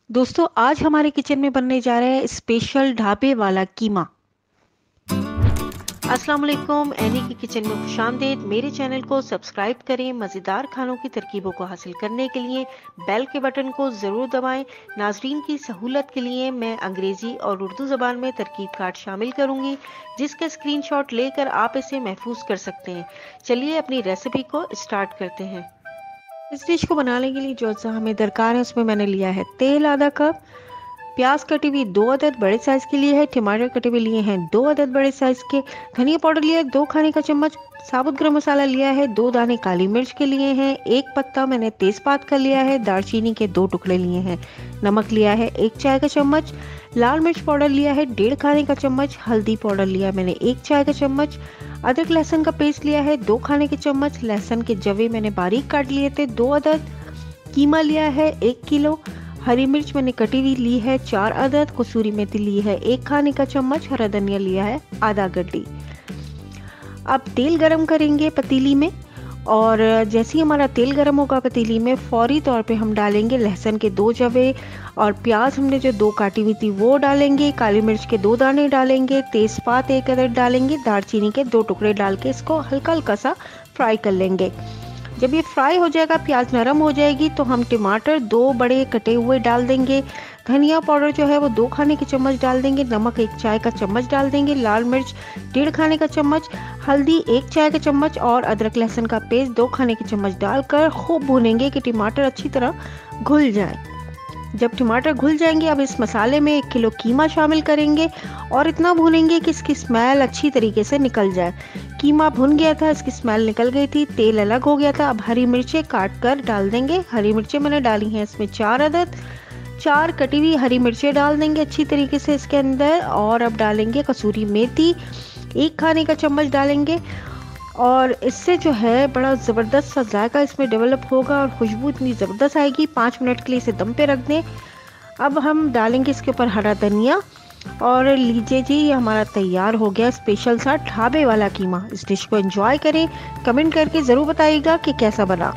दोस्तों आज हमारे किचन में बनने जा रहा है स्पेशल ढाबे वाला कीमा। अस्सलाम वालेकुम, एनी की किचन में खुशामदीद। मेरे चैनल को सब्सक्राइब करें। मज़ेदार खानों की तरकीबों को हासिल करने के लिए बेल के बटन को ज़रूर दबाएं। नाजरीन की सहूलत के लिए मैं अंग्रेज़ी और उर्दू ज़बान में तरकीब कार्ड शामिल करूंगी, जिसका स्क्रीनशॉट लेकर आप इसे महफूज कर सकते हैं। चलिए अपनी रेसिपी को स्टार्ट करते हैं। इस डिश को बनाने के लिए जो सा हमें दरकार है उसमें मैंने लिया है तेल आधा कप, प्याज कटी हुई 2 अदद बड़े साइज के लिए है, टमाटर कटे हुए लिए हैं 2 अदद बड़े साइज के, धनिया पाउडर लिया है 2 खाने का चम्मच, साबुत गरम मसाला लिया है 2 दाने काली मिर्च के लिए हैं, 1 पत्ता मैंने तेजपात का लिया है, दालचीनी के 2 टुकड़े लिए हैं, नमक लिया है 1 चाय का चम्मच, लाल मिर्च पाउडर लिया है 1.5 खाने का चम्मच, हल्दी पाउडर लिया मैंने 1 चाय का चम्मच, अदरक लहसुन का पेस्ट लिया है 2 खाने के चम्मच, लहसुन के जवे मैंने बारीक काट लिए थे 2 अदद, कीमा लिया है 1 किलो, हरी मिर्च मैंने कटी हुई ली है 4 अदद, कसूरी मेथी ली है 1 खाने का चम्मच, हरा धनिया लिया है आधा गड्डी। अब तेल गरम करेंगे पतीली में, और जैसे ही हमारा तेल गरम होगा पतीली में फौरी तौर पे हम डालेंगे लहसुन के 2 जवे, और प्याज हमने जो 2 काटी हुई थी वो डालेंगे, काली मिर्च के 2 दाने डालेंगे, तेजपात 1 अदद डालेंगे, दालचीनी के 2 टुकड़े डाल के इसको हल्का हल्का सा फ्राई कर लेंगे। जब ये फ्राई हो जाएगा, प्याज नरम हो जाएगी, तो हम टमाटर 2 बड़े कटे हुए डाल देंगे, धनिया पाउडर जो है वो 2 खाने के चम्मच डाल देंगे, नमक 1 चाय का चम्मच डाल देंगे, लाल मिर्च 1.5 खाने का चम्मच, हल्दी 1 चाय का चम्मच और अदरक लहसुन का पेस्ट 2 खाने के चम्मच डालकर खूब भूनेंगे कि टमाटर अच्छी तरह घुल जाए। जब टमाटर घुल जाएंगे, अब इस मसाले में 1 किलो कीमा शामिल करेंगे और इतना भूनेंगे कि इसकी स्मेल अच्छी तरीके से निकल जाए। कीमा भुन गया था, इसकी स्मेल निकल गई थी, तेल अलग हो गया था। अब हरी मिर्चें काट कर डाल देंगे। हरी मिर्चें मैंने डाली हैं इसमें 4 अदद, 4 कटी हुई हरी मिर्चें डाल देंगे अच्छी तरीके से इसके अंदर। और अब डालेंगे कसूरी मेथी 1 खाने का चम्मच डालेंगे, और इससे जो है बड़ा ज़बरदस्त सा जायका इसमें डेवलप होगा और खुशबू इतनी ज़बरदस्त आएगी। 5 मिनट के लिए इसे दम पे रख दें। अब हम डालेंगे इसके ऊपर हरा धनिया, और लीजिए जी, ये हमारा तैयार हो गया स्पेशल सा ढाबे वाला कीमा। इस डिश को एंजॉय करें, कमेंट करके ज़रूर बताइएगा कि कैसा बना।